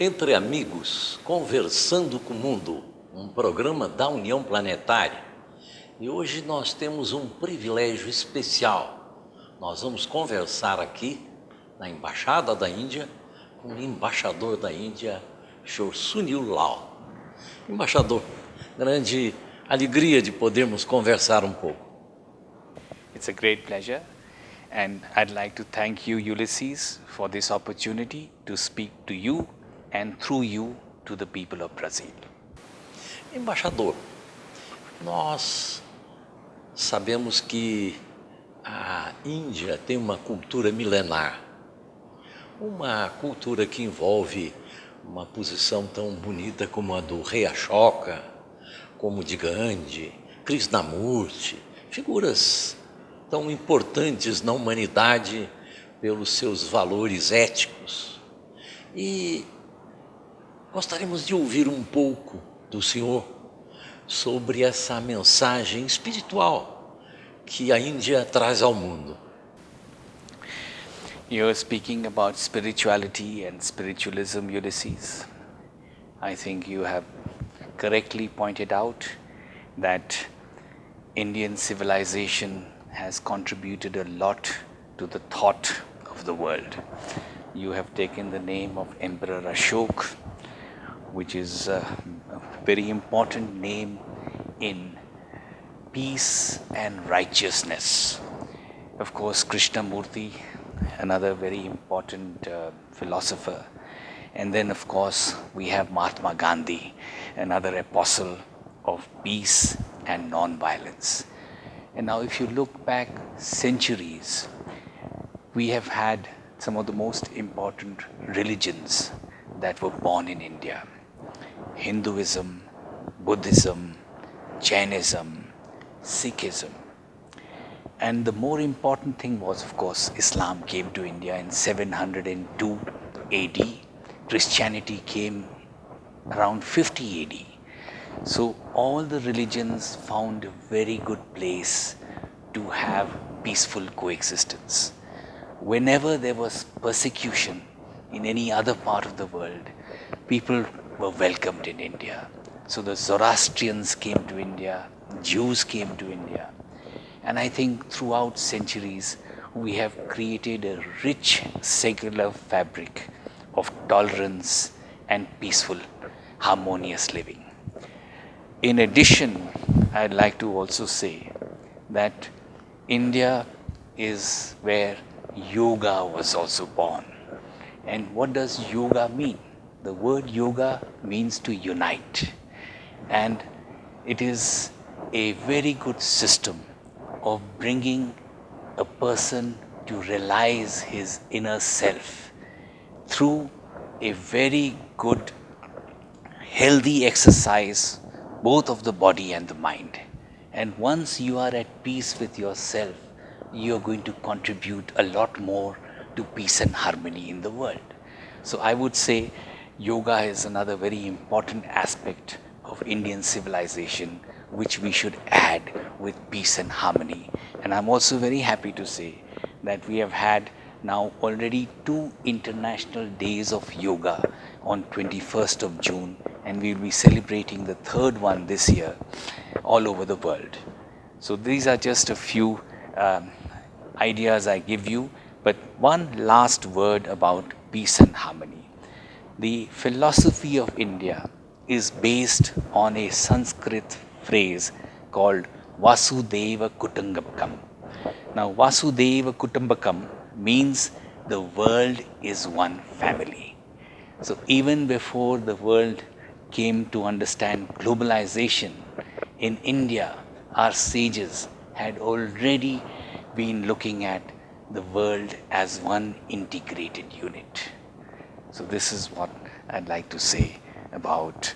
Entre Amigos Conversando com o Mundo, um programa da União Planetária. E hoje nós temos um privilégio especial. Nós vamos conversar aqui na Embaixada da Índia com o embaixador da Índia, Sr. Sunil Lal. Embaixador, grande alegria de podermos conversar um pouco. It's a great pleasure, and I'd like to thank you, Ulysses, for this opportunity to speak to you and through you to the people of Brazil. Embaixador, nós sabemos que a Índia tem uma cultura milenar, uma cultura que envolve uma posição tão bonita como a do rei Ashoka, como de Gandhi, Krishnamurti, figuras tão importantes na humanidade pelos seus valores éticos. E gostaríamos de ouvir um pouco do senhor sobre essa mensagem espiritual que a Índia traz ao mundo. You're speaking about spirituality and spiritualism, Ulysses. I think you have correctly pointed out that Indian civilization has contributed a lot to the thought of the world. You have taken the name of Emperor Ashoka, which is a very important name in peace and righteousness. Of course, Krishnamurti, another very important philosopher. And then, of course, we have Mahatma Gandhi, another apostle of peace and non-violence. And now if you look back centuries, we have had some of the most important religions that were born in India. Hinduism, Buddhism, Jainism, Sikhism. And the more important thing was, of course, Islam came to India in 702 AD. Christianity came around 50 AD. So all the religions found a very good place to have peaceful coexistence. Whenever there was persecution in any other part of the world, people were welcomed in India. So the Zoroastrians came to India, Jews came to India. And I think throughout centuries, we have created a rich secular fabric of tolerance and peaceful, harmonious living. In addition, I'd like to also say that India is where yoga was also born. And what does yoga mean? The word yoga means to unite. And it is a very good system of bringing a person to realize his inner self through a very good, healthy exercise, both of the body and the mind. And once you are at peace with yourself, you are going to contribute a lot more to peace and harmony in the world. So I would say yoga is another very important aspect of Indian civilization, which we should add with peace and harmony. And I'm also very happy to say that we have had now already 2 international days of yoga on 21st of June, and we'll be celebrating the 3rd one this year all over the world. So these are just a few ideas I give you, but one last word about peace and harmony. The philosophy of India is based on a Sanskrit phrase called Vasudeva Kutumbakam. Now Vasudeva Kutumbakam means the world is one family. So even before the world came to understand globalization, in India, our sages had already been looking at the world as one integrated unit. So this is what I'd like to say about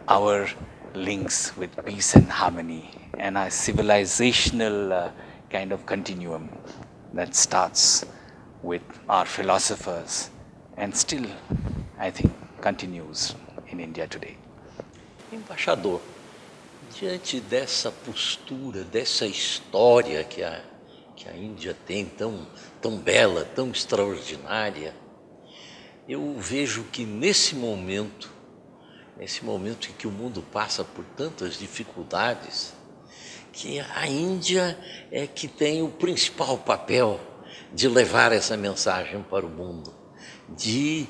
our links with peace and harmony and our civilizational kind of continuum that starts with our philosophers and still, I think, continues in India today. Embaixador, diante dessa postura, dessa história que a Índia tem tão bela, tão extraordinária, eu vejo que nesse momento em que o mundo passa por tantas dificuldades, que a Índia é que tem o principal papel de levar essa mensagem para o mundo, de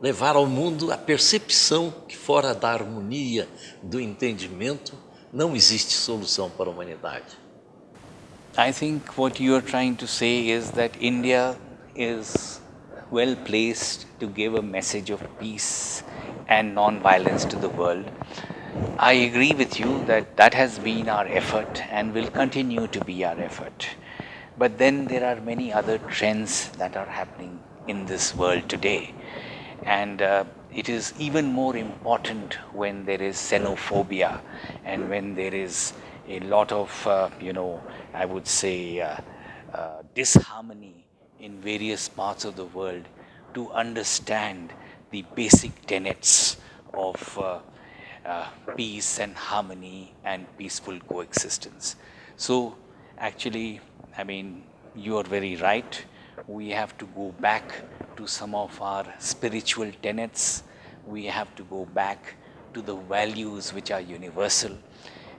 levar ao mundo a percepção que fora da harmonia, do entendimento, não existe solução para a humanidade. I think what you are trying to say is that India is well placed to give a message of peace and non-violence to the world. I agree with you that that has been our effort and will continue to be our effort. But then there are many other trends that are happening in this world today. And it is even more important when there is xenophobia and when there is a lot of, I would say, disharmony in various parts of the world to understand the basic tenets of peace and harmony and peaceful coexistence. So actually, I mean, you are very right. We have to go back to some of our spiritual tenets. We have to go back to the values which are universal.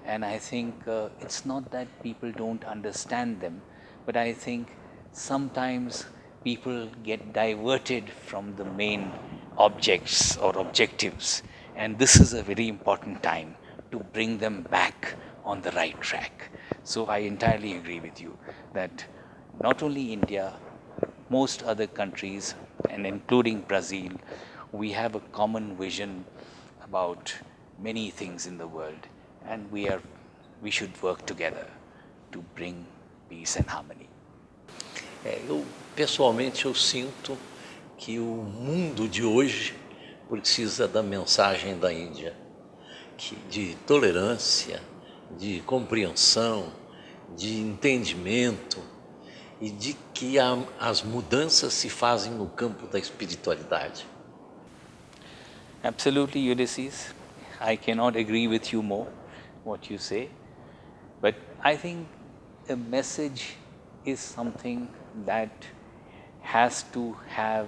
And I think it's not that people don't understand them, but I think sometimes people get diverted from the main objects or objectives. And this is a very important time to bring them back on the right track. So I entirely agree with you that not only India, most other countries, and including Brazil, we have a common vision about many things in the world, and we should work together to bring peace and harmony. Pessoalmente, eu sinto que o mundo de hoje precisa da mensagem da Índia, de tolerância, de compreensão, de entendimento, e de que as mudanças se fazem no campo da espiritualidade. Absolutely, Ulysses. I cannot agree with you more, what you say. But I think a message is something that has to have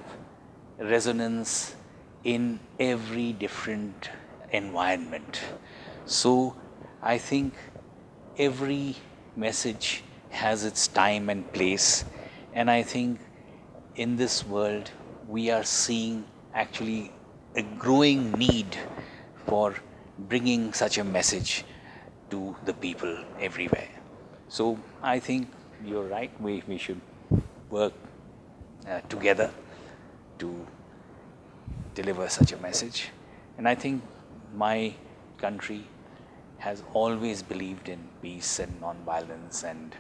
resonance in every different environment. So I think every message has its time and place, and I think in this world we are seeing actually a growing need for bringing such a message to the people everywhere. So I think you're right, we should work together to deliver such a message. And I think my country has always believed in peace and non-violence and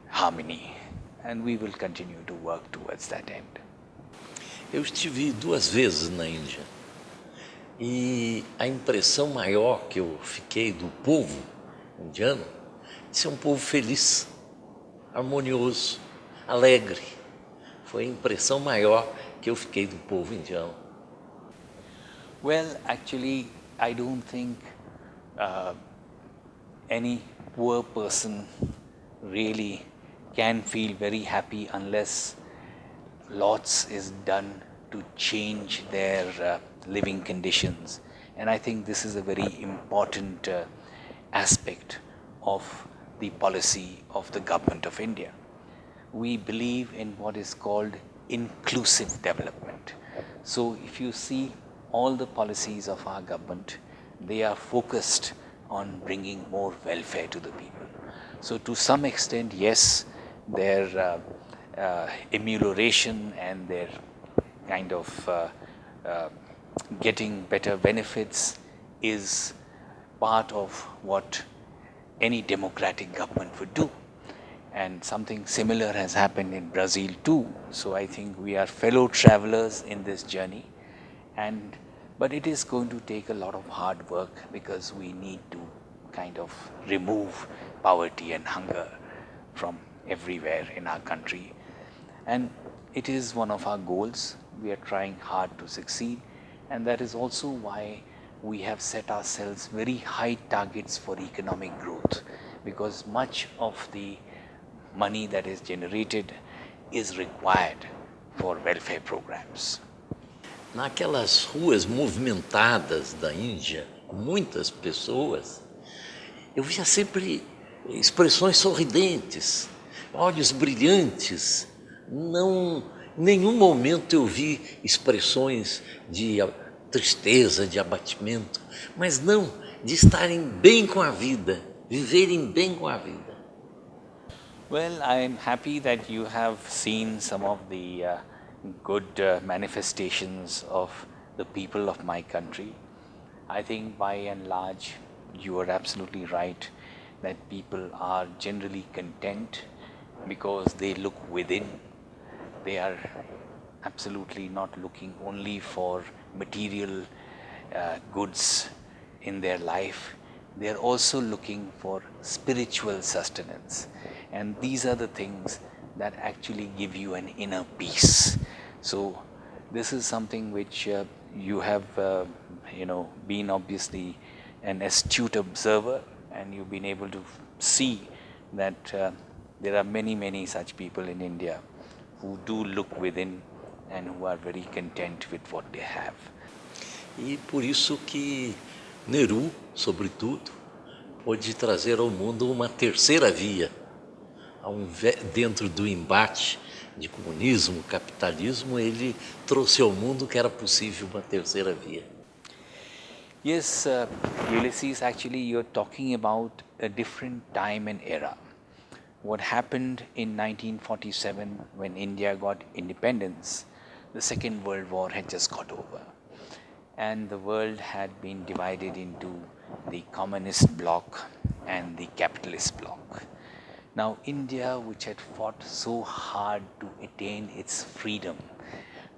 harmony, and we will continue to work towards that end. Eu estive 2 vezes na Índia e a impressão maior que eu fiquei do povo indiano de ser um povo feliz, harmonioso, alegre. Foi a impressão maior que eu fiquei do povo indiano. Well, actually, I don't think any poor person really can feel very happy unless lots is done to change their living conditions. And I think this is a very important aspect of the policy of the government of India. We believe in what is called inclusive development. So if you see all the policies of our government, they are focused on bringing more welfare to the people. So to some extent, yes, their amelioration and their kind of getting better benefits is part of what any democratic government would do. And something similar has happened in Brazil too. So I think we are fellow travelers in this journey. But it is going to take a lot of hard work because we need to kind of remove poverty and hunger from everywhere in our country. And it is one of our goals. We are trying hard to succeed. And that is also why we have set ourselves very high targets for economic growth, because much of the money that is generated is required for welfare programs. naquelas ruas movimentadas da Índia, com muitas pessoas, eu via sempre expressões sorridentes, olhos brilhantes. Não, em nenhum momento eu vi expressões de tristeza, de abatimento, mas não, de estarem bem com a vida, viverem bem com a vida. Well, I'm happy that you have seen some of the good manifestations of the people of my country. I think by and large, you are absolutely right that people are generally content because they look within. They are absolutely not looking only for material goods in their life. They are also looking for spiritual sustenance. And these are the things that actually give you an inner peace. So this is something which you have been obviously an astute observer, and you've been able to see that there are many such people in India who do look within and who are very content with what they have. E por isso que Nehru, sobretudo, pôde trazer ao mundo uma terceira via. Dentro do embate de comunismo, capitalismo, ele trouxe ao mundo que era possível uma terceira via. Yes, Ulysses, actually you're talking about a different time and era. What happened in 1947 when India got independence, the Second World War had just got over. And the world had been divided into the communist bloc and the capitalist bloc. Now India, which had fought so hard to attain its freedom,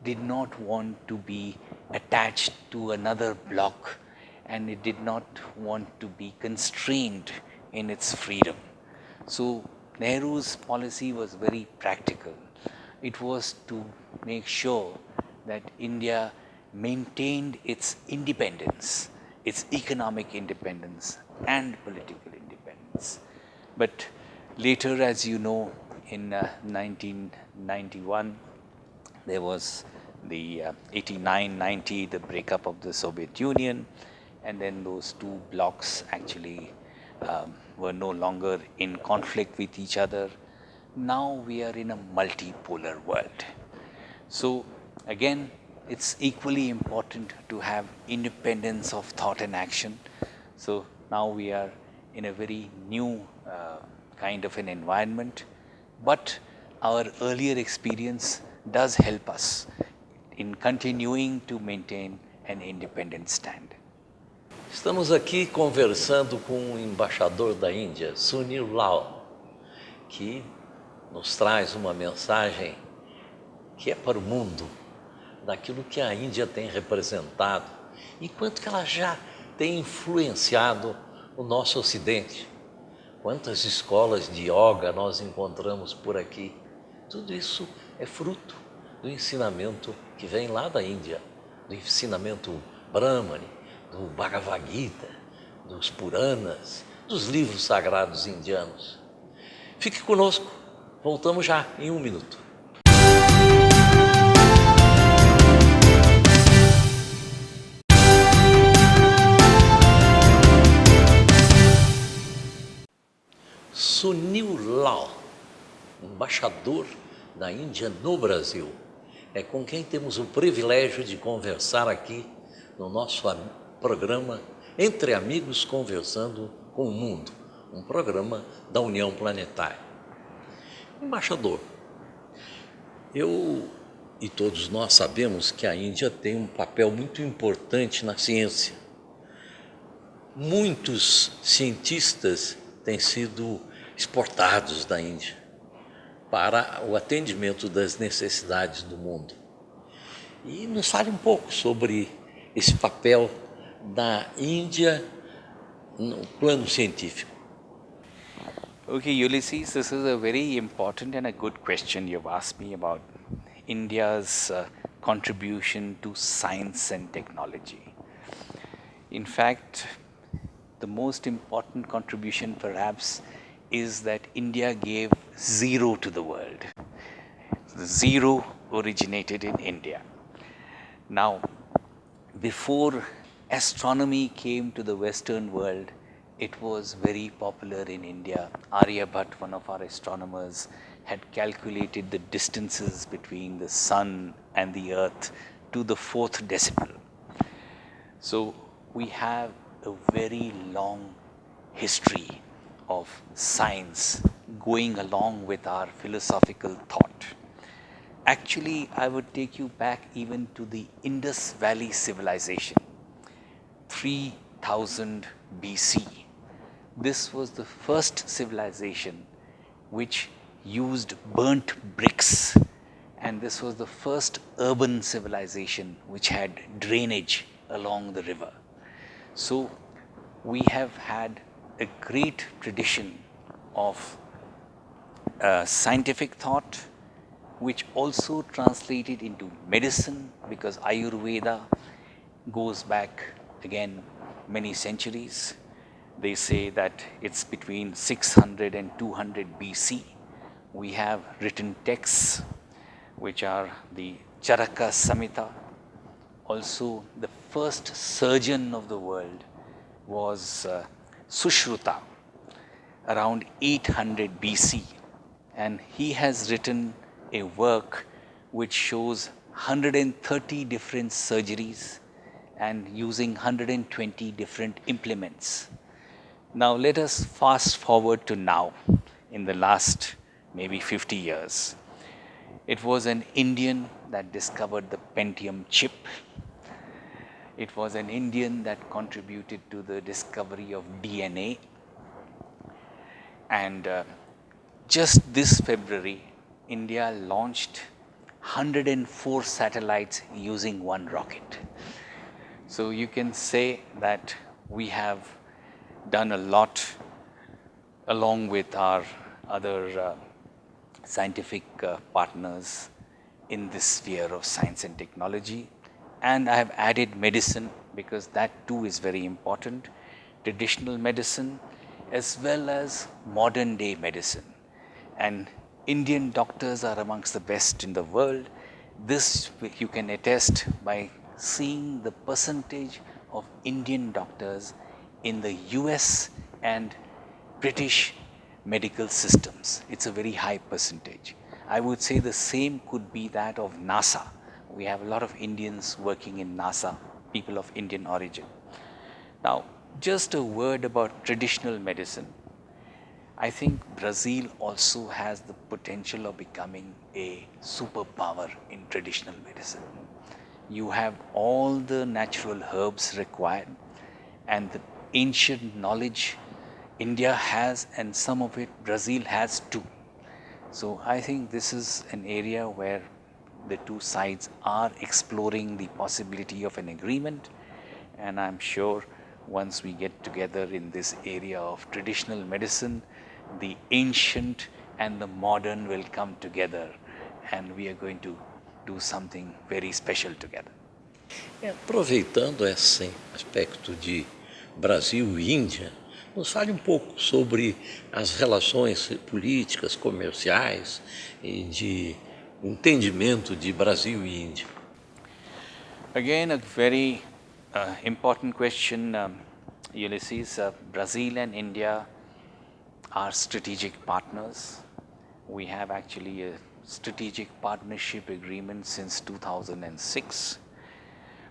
did not want to be attached to another bloc, and it did not want to be constrained in its freedom. So Nehru's policy was very practical. It was to make sure that India maintained its independence, its economic independence and political independence. But later, as you know, in 1991, there was the 89-90, the breakup of the Soviet Union, and then those two blocs actually were no longer in conflict with each other. Now we are in a multipolar world. So again, it's equally important to have independence of thought and action. So now we are in a very new kind of an environment, but our earlier experience does help us in continuing to maintain an independent stand. Estamos aqui conversando com o embaixador da Índia, Sunil Lal, que nos traz uma mensagem que é para o mundo, daquilo que a Índia tem representado e quanto que ela já tem influenciado o nosso Ocidente. Quantas escolas de yoga nós encontramos por aqui. Tudo isso é fruto do ensinamento que vem lá da Índia, do ensinamento Brahmani, do Bhagavad Gita, dos Puranas, dos livros sagrados indianos. Fique conosco, voltamos já em 1 minuto. Sunil Lal, embaixador da Índia no Brasil, é com quem temos o privilégio de conversar aqui no nosso programa Entre Amigos Conversando com o Mundo, um programa da União Planetária. Embaixador, eu e todos nós sabemos que a Índia tem um papel muito importante na ciência. Muitos cientistas têm sido exportados da Índia para o atendimento das necessidades do mundo. E nos fale um pouco sobre esse papel da Índia no plano científico. Okay, Ulysses, this is a very important and a good question you've asked me about India's contribution to science and technology. In fact, the most important contribution perhaps is that India gave zero to the world. The zero originated in India. Now, before astronomy came to the Western world, it was very popular in India. Aryabhat, one of our astronomers, had calculated the distances between the sun and the earth to the 4th decimal. So we have a very long history of science going along with our philosophical thought. Actually, I would take you back even to the Indus Valley civilization, 3000 BC. This was the first civilization which used burnt bricks, and this was the first urban civilization which had drainage along the river. So we have had a great tradition of scientific thought, which also translated into medicine, because Ayurveda goes back again many centuries. They say that it's between 600 and 200 BC. We have written texts which are the Charaka Samhita. Also, the first surgeon of the world was Sushruta around 800 BC, and he has written a work which shows 130 different surgeries and using 120 different implements. Now let us fast forward to now, in the last maybe 50 years. It was an Indian that discovered the Pentium chip. It was an Indian that contributed to the discovery of DNA. And just this February, India launched 104 satellites using one rocket. So you can say that we have done a lot along with our other scientific partners in this sphere of science and technology. And I have added medicine, because that too is very important, traditional medicine as well as modern day medicine. And Indian doctors are amongst the best in the world. This you can attest by seeing the percentage of Indian doctors in the US and British medical systems. It's a very high percentage. I would say the same could be that of NASA. We have a lot of Indians working in NASA, people of Indian origin. Now, just a word about traditional medicine. I think Brazil also has the potential of becoming a superpower in traditional medicine. You have all the natural herbs required, and the ancient knowledge India has, and some of it Brazil has too. So I think this is an area where the two sides are exploring the possibility of an agreement, and I'm sure once we get together in this area of traditional medicine, the ancient and the modern will come together, and we are going to do something very special together. Aproveitando esse aspecto de Brasil e Índia, nos fale pouco sobre as relações políticas, comerciais e de entendimento de Brasil e Índia. Again, a very important question, Ulysses. Brazil and India are strategic partners. We have actually a strategic partnership agreement since 2006.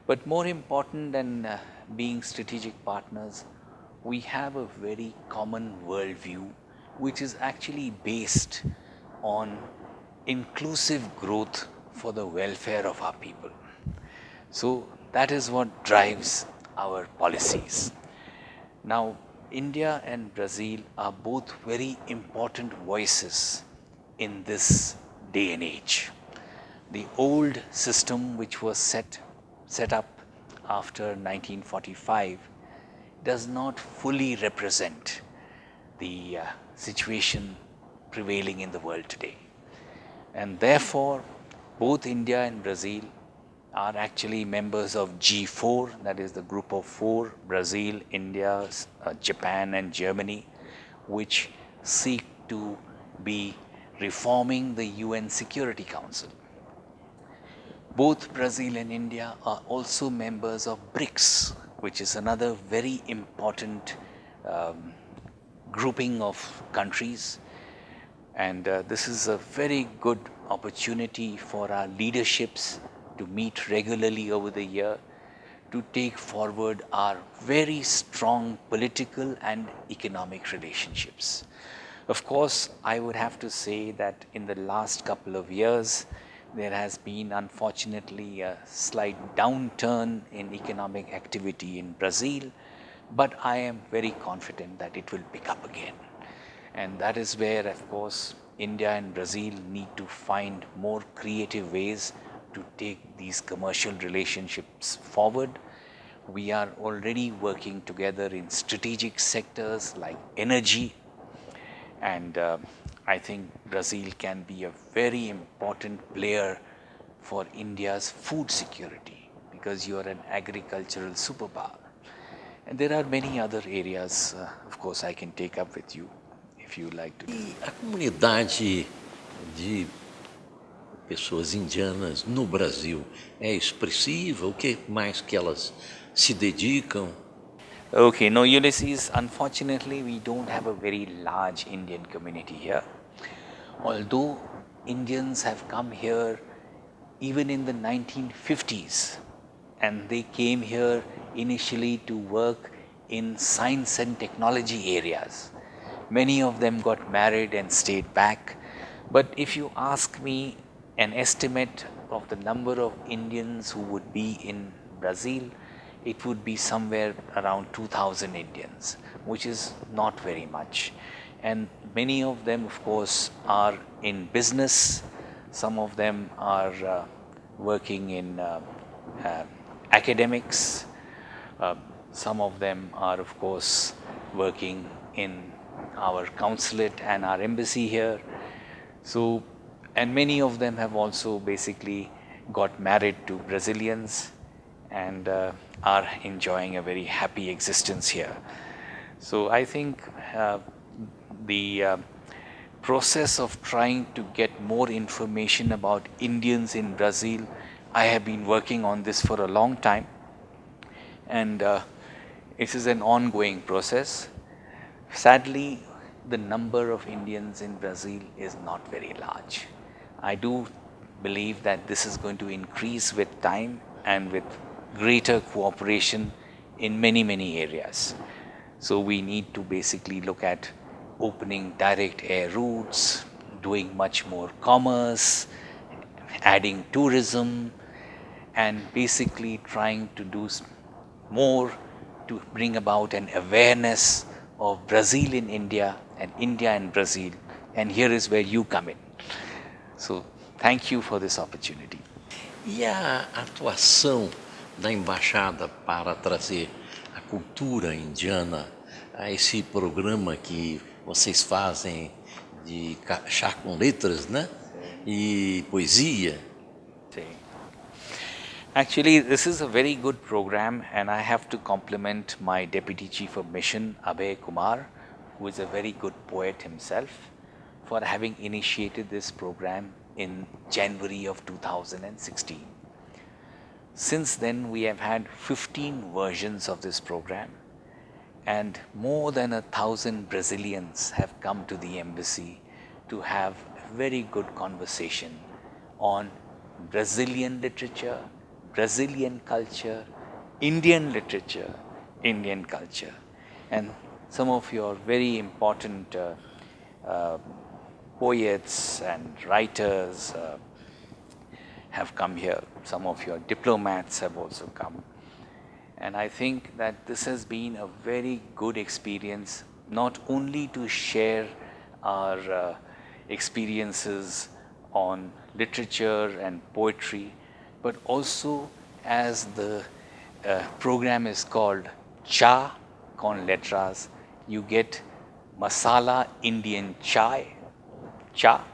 But more important than being strategic partners, we have a very common worldview, which is actually based on inclusive growth for the welfare of our people. So that is what drives our policies. Now, India and Brazil are both very important voices in this day and age. The old system, which was set up after 1945, does not fully represent the situation prevailing in the world today. And therefore, both India and Brazil are actually members of G4, that is the group of four, Brazil, India, Japan and Germany, which seek to be reforming the UN Security Council. Both Brazil and India are also members of BRICS, which is another very important grouping of countries. And this is a very good opportunity for our leaderships to meet regularly over the year, to take forward our very strong political and economic relationships. Of course, I would have to say that in the last couple of years, there has been unfortunately a slight downturn in economic activity in Brazil, but I am very confident that it will pick up again. And that is where, of course, India and Brazil need to find more creative ways to take these commercial relationships forward. We are already working together in strategic sectors like energy, and I think Brazil can be a very important player for India's food security, because you are an agricultural superpower. And there are many other areas, of course, I can take up with you if you like to. E a comunidade de pessoas indianas no Brasil é expressiva? O que mais que elas se dedicam? Okay, no, Ulysses, unfortunately, we don't have a very large Indian community here. Although Indians have come here even in the 1950s, and they came here initially to work in science and technology areas. Many of them got married and stayed back. But if you ask me an estimate of the number of Indians who would be in Brazil, it would be somewhere around 2,000 Indians, which is not very much. And many of them, of course, are in business. Some of them are working in academics. Some of them are, of course, working in our consulate and our embassy here. So, and many of them have also basically got married to Brazilians and are enjoying a very happy existence here. So I think the process of trying to get more information about Indians in Brazil, I have been working on this for a long time, and it is an ongoing process. Sadly, the number of Indians in Brazil is not very large. I do believe that this is going to increase with time and with greater cooperation in many, many areas. So we need to basically look at opening direct air routes, doing much more commerce, adding tourism, and basically trying to do more to bring about an awareness of Brazil in India and India in Brazil. And here is where you come in. So thank you for this opportunity. E a atuação da embaixada para trazer a cultura indiana a esse programa que vocês fazem de chá com letras, né? E poesia. Actually, this is a very good program, and I have to compliment my Deputy Chief of Mission, Abhay Kumar, who is a very good poet himself, for having initiated this program in January of 2016. Since then, we have had 15 versions of this program, and more than 1,000 Brazilians have come to the embassy to have a very good conversation on Brazilian literature, Brazilian culture, Indian literature, Indian culture. And some of your very important poets and writers have come here. Some of your diplomats have also come. And I think that this has been a very good experience, not only to share our experiences on literature and poetry, but also, as the program is called Cha con Letras, you get masala Indian chai, cha,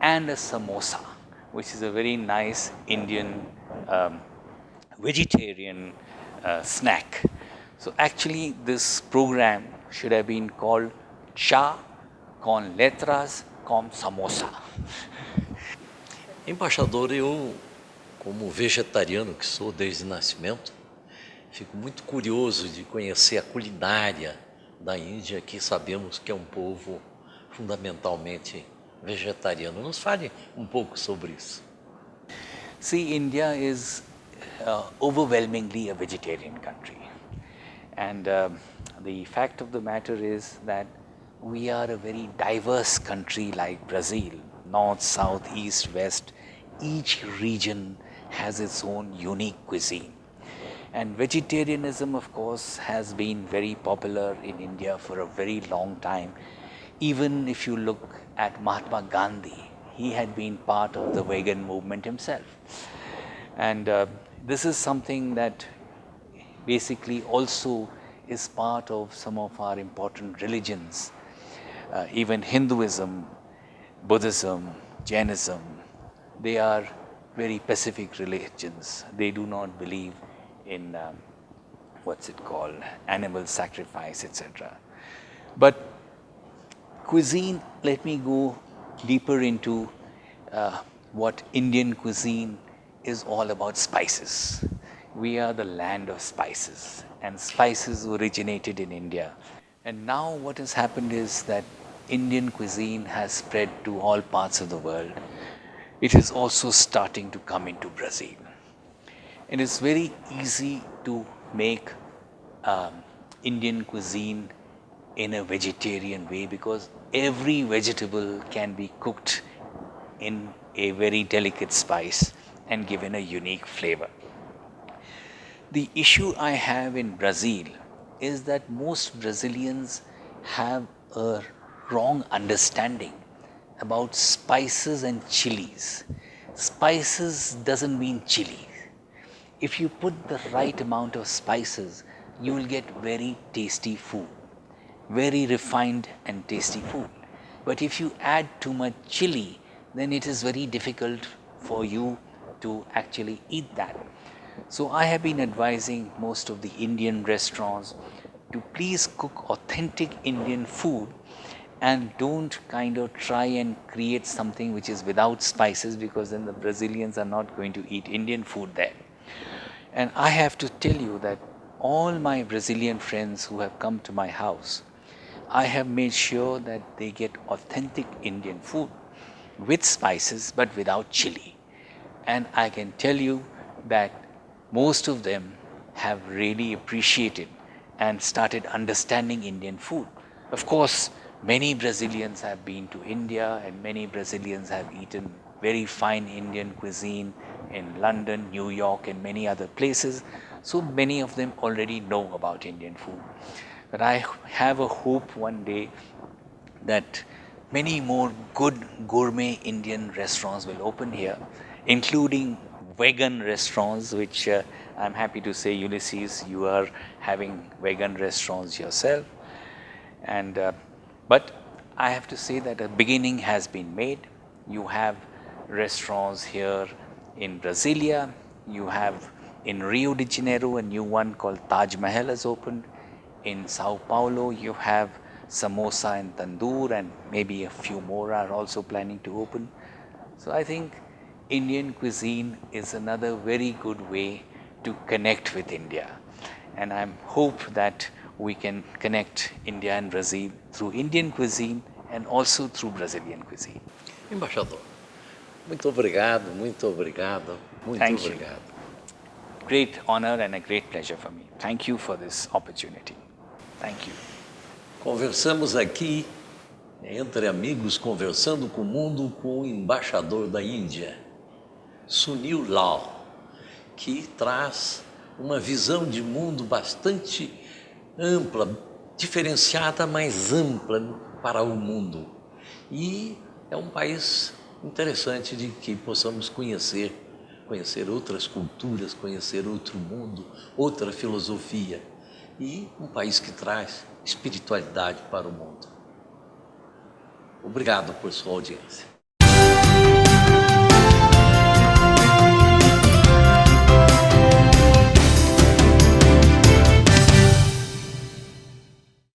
and a samosa, which is a very nice Indian vegetarian snack. So actually this program should have been called Cha con Letras com Samosa. Embaixador, eu como vegetariano que sou desde nascimento, fico muito curioso de conhecer a culinária da Índia, que sabemos que é um povo fundamentalmente vegetariano. Nos fale um pouco sobre isso. See, India is overwhelmingly a vegetarian country. And the fact of the matter is that we are a very diverse country like Brazil, north, south, east, west. Each region has its own unique cuisine. And vegetarianism, of course, has been very popular in India for a very long time. Even if you look at Mahatma Gandhi, he had been part of the vegan movement himself. And this is something that basically also is part of some of our important religions. Even Hinduism, Buddhism, Jainism, they are very pacific religions. They do not believe in animal sacrifice, etc. But cuisine, let me go deeper into what Indian cuisine is all about: spices. We are the land of spices, and spices originated in India. And now what has happened is that Indian cuisine has spread to all parts of the world. It is also starting to come into Brazil. And it's very easy to make Indian cuisine in a vegetarian way, because every vegetable can be cooked in a very delicate spice and given a unique flavor. The issue I have in Brazil is that most Brazilians have a wrong understanding about spices and chilies. Spices doesn't mean chili. If you put the right amount of spices, you will get very tasty food, very refined and tasty food. But if you add too much chili, then it is very difficult for you to actually eat that. So I have been advising most of the Indian restaurants to please cook authentic Indian food and don't kind of try and create something which is without spices, because then the Brazilians are not going to eat Indian food there. And I have to tell you that all my Brazilian friends who have come to my house, I have made sure that they get authentic Indian food with spices but without chili. And I can tell you that most of them have really appreciated and started understanding Indian food. Of course, many Brazilians have been to India, and many Brazilians have eaten very fine Indian cuisine in London, New York, and many other places. So many of them already know about Indian food. But I have a hope one day that many more good gourmet Indian restaurants will open here, including vegan restaurants, which I'm happy to say, Ulysses, you are having vegan restaurants yourself. And but I have to say that a beginning has been made. You have restaurants here in Brasilia. You have in Rio de Janeiro a new one called Taj Mahal has opened. In Sao Paulo you have Samosa and Tandoor, and maybe a few more are also planning to open. So I think Indian cuisine is another very good way to connect with India. And I hope that we can connect India and Brazil through Indian cuisine and also through Brazilian cuisine. Embaixador, muito obrigado, muito obrigado, muito Thank obrigado. You. Great honor and a great pleasure for me. Thank you for this opportunity. Thank you. Conversamos aqui, Entre Amigos Conversando com o Mundo, com o embaixador da Índia, Sunil Lal, que traz uma visão de mundo bastante ampla, diferenciada, mas ampla para o mundo. E é um país interessante de que possamos conhecer outras culturas, conhecer outro mundo, outra filosofia. E um país que traz espiritualidade para o mundo. Obrigado por sua audiência.